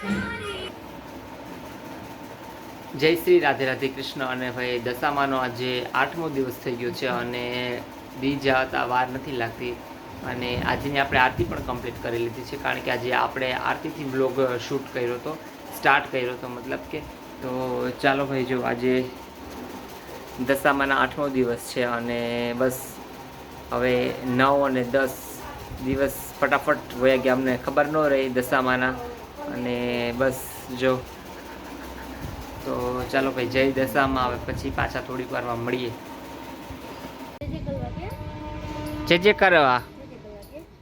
જય શ્રી રાધે રાધે કૃષ્ણ. અને ભાઈ દશામાનો આજે 8મો દિવસ થઈ ગયો છે અને બીજા હતા વાર નથી લાગતી. અને આજની આપણે આરતી પણ કમ્પ્લીટ કરી લીધી છે, કારણ કે આજે આપણે આરતીથી બ્લોગ શૂટ કર્યો હતો, સ્ટાર્ટ કર્યો હતો મતલબ કે. તો ચાલો ભાઈ, જો આજે દશામાના 8મો દિવસ છે અને બસ હવે 9 અને 10 દિવસ ફટાફટ વયા ગયા, અમને ખબર ન રહી દશામાના. અને બસ જો, તો ચાલો ભાઈ, જય દશામાં. આવે પછી પાછા થોડીક વારમાં મળીએ. જે કરવા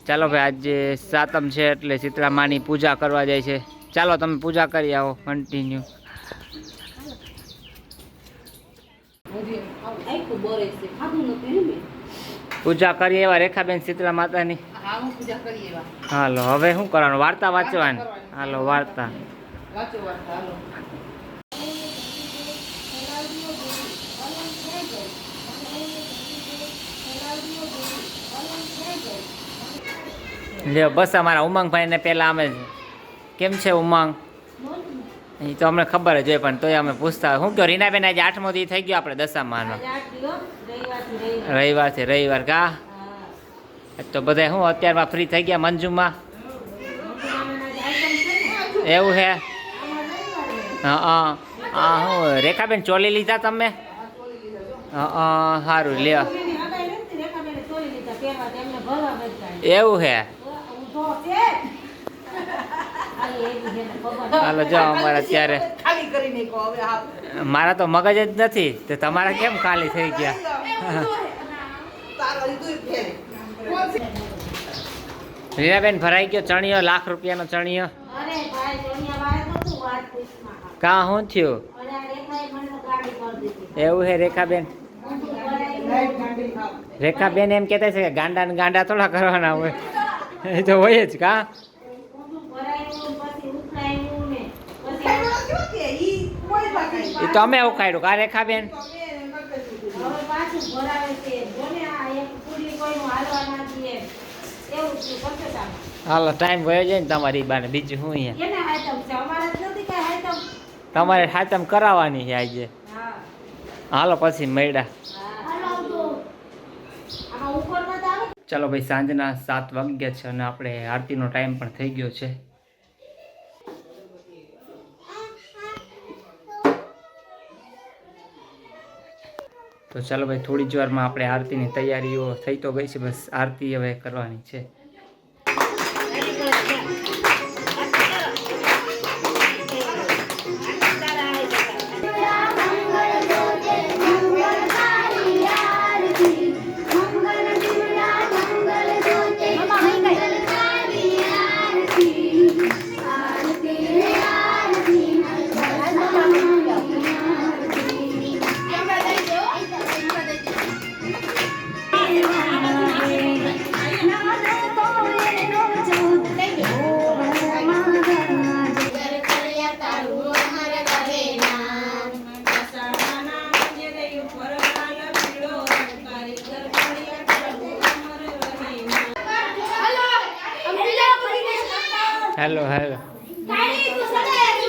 ચાલો ભાઈ, આજે સાતમ છે એટલે શીતળા માની પૂજા કરવા જાય છે. ચાલો તમે પૂજા કરી આવો, કન્ટિન્યુ. પૂજા કરીએ એવા રેખાબેન શીતળા માતાની. હાલો, હવે શું કરવાનું? વાર્તા વાંચવાની. હાલો, વાર્તા લ્યો. બસ અમારા ઉમંગભાઈ ને પેલા અમે, કેમ છે ઉમંગ? એ તો અમને ખબર જ હોય, પણ તોય અમે પૂછતા. શું કહો રીનાબેન, આજે 8મો દી થઈ ગયો આપણે દશામાનો? રવિવાર કા? તો બધા શું અત્યારમાં ફ્રી થઈ ગયા મંજુમાં? એવું હે? હા. શું રેખાબેન ચોલી લીધા તમે? સારું લ્યો. એવું હે? હાલો, જો અમારે અત્યારે મારા તો મગજ જ નથી, તો તમારા કેમ ખાલી થઈ ગયા? રીનાબેન ભરાઈ ગયો ચણિયો, લાખ રૂપિયાનો ચણિયો. કા શું થયું? એવું હે રેખાબેન? રેખાબેન એમ કહેતા છે કે ગાંડા ને ગાંડા થોડા કરવાના હોય, એ તો હોય જ. કા એ તો અમે ઉખાડ્યું. કા રેખાબેન? હાલો, ટાઈમ વયો જાય ને તમારી બાને, બીજું શું? અહીંયા તમારે હાતમ કરાવવાની છે આજે. હાલો, પછી મળ્યા. ચાલો ભાઈ, સાંજના 7 વાગી ગયા છે અને આપણે આરતીનો ટાઈમ પણ થઈ ગયો છે. તો ચાલો ભાઈ, થોડી જ વારમાં આપણે આરતીની તૈયારીઓ થઈ તો ગઈ છે, બસ આરતી હવે કરવાની છે. હેલો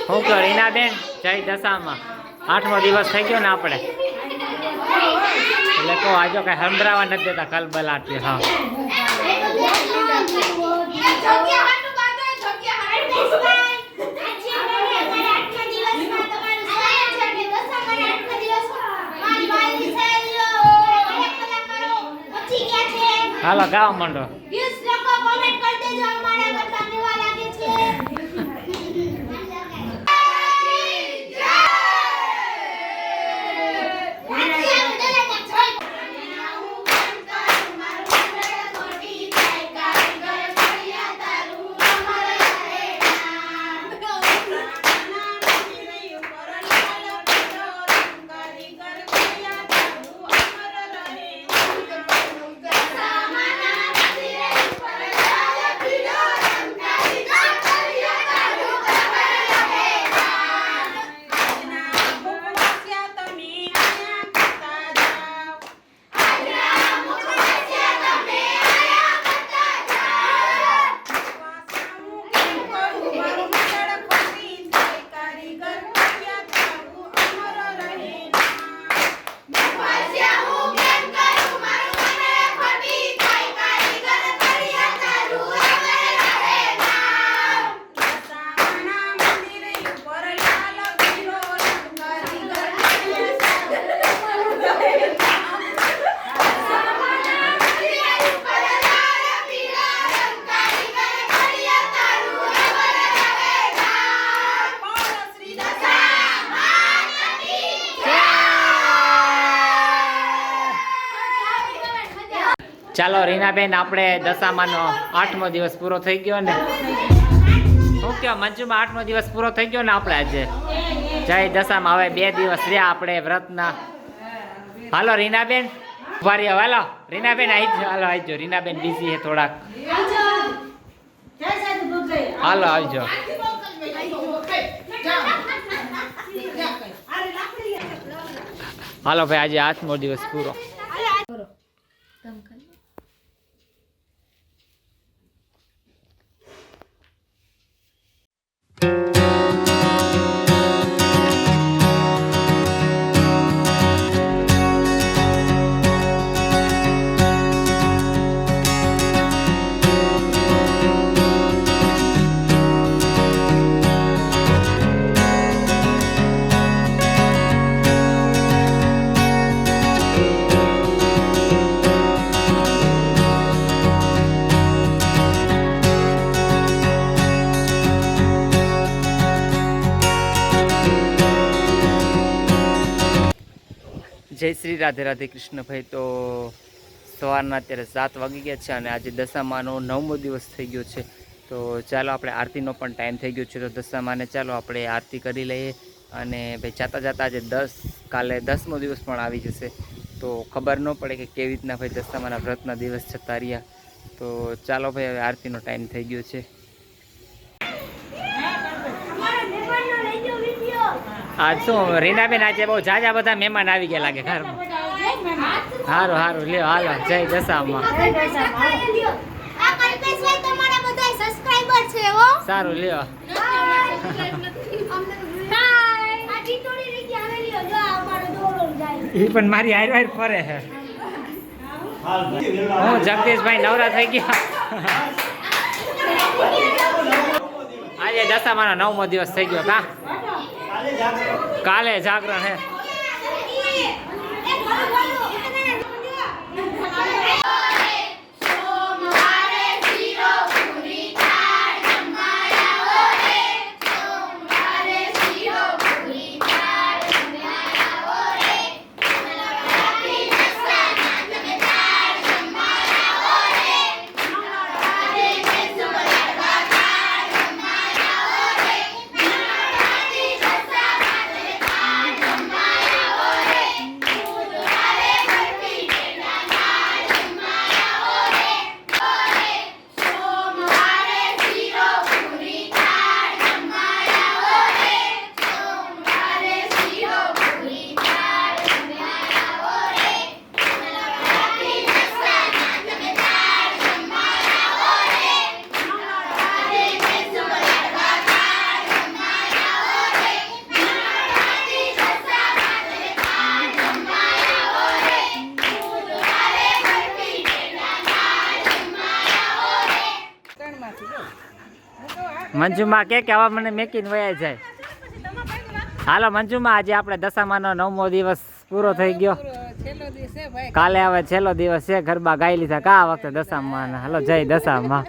શું કહો રીનાબેન? જય દશામાં 8મો દિવસ થઈ ગયો ને આપણે, એટલે કહો આજો કઈ સંભળાવા નથી દેતા કલબલાટી. હા, હાલો ગાવા માંડો. ચાલો રીનાબેન, આપણે દશામાનો 8મો દિવસ પૂરો થઈ ગયો ને. શું કહો મંજુમાં, 8મો દિવસ પૂરો થઈ ગયો ને આપણે આજે. જય દશામાં. હવે 2 દિવસ રહ્યા આપણે વ્રતના. હાલો રીનાબેન, ઉભા રહ્યો. હાલો રીનાબેન, આવી હાલો આવજો. રીનાબેન બિઝી છે થોડાક. હાલો આવજો. હાલો ભાઈ, આજે 8મો દિવસ પૂરો. જય શ્રી રાધે રાધે કૃષ્ણ ભાઈ. તો સવારના અત્યારે 7 વાગી ગયા છે અને આજે દશામાનો 9મો દિવસ થઈ ગયો છે. તો ચાલો આપણે આરતીનો પણ ટાઈમ થઈ ગયો છે. તો દશામાને ચાલો આપણે આરતી કરી લઈએ. અને ભાઈ જાતા જાતા આજે કાલે 10મો દિવસ પણ આવી જશે. તો ખબર ન પડે કે કેવી રીતના ભાઈ દશામાના વ્રતના દિવસ જતા રહ્યા. તો ચાલો ભાઈ, હવે આરતીનો ટાઈમ થઈ ગયો છે. આજ શું રીનાબેન, આજે બહુ જાજા બધા મહેમાન આવી ગયા લાગે ઘરમાં. સારું સારું, લ્યો હાલો. જય દશામાં. સારું લ્યો. એ પણ મારી હાર હાર ફરે છે. હું જગદીશભાઈ નવરા થઈ ગયા. આજે દશામાનો 9મો દિવસ થઈ ગયો. કાલે જાગરણ હે. મંજુમાં કે આવા મને મેકીને વયા જાય. હાલો મંજુમાં, આજે આપણે દશામાનો 9મો દિવસ પૂરો થઈ ગયો. કાલે હવે છેલ્લો દિવસ છે. ગરબા ગાઈ લીધા કા વખતે દશામાં. હાલો જય દશામાં.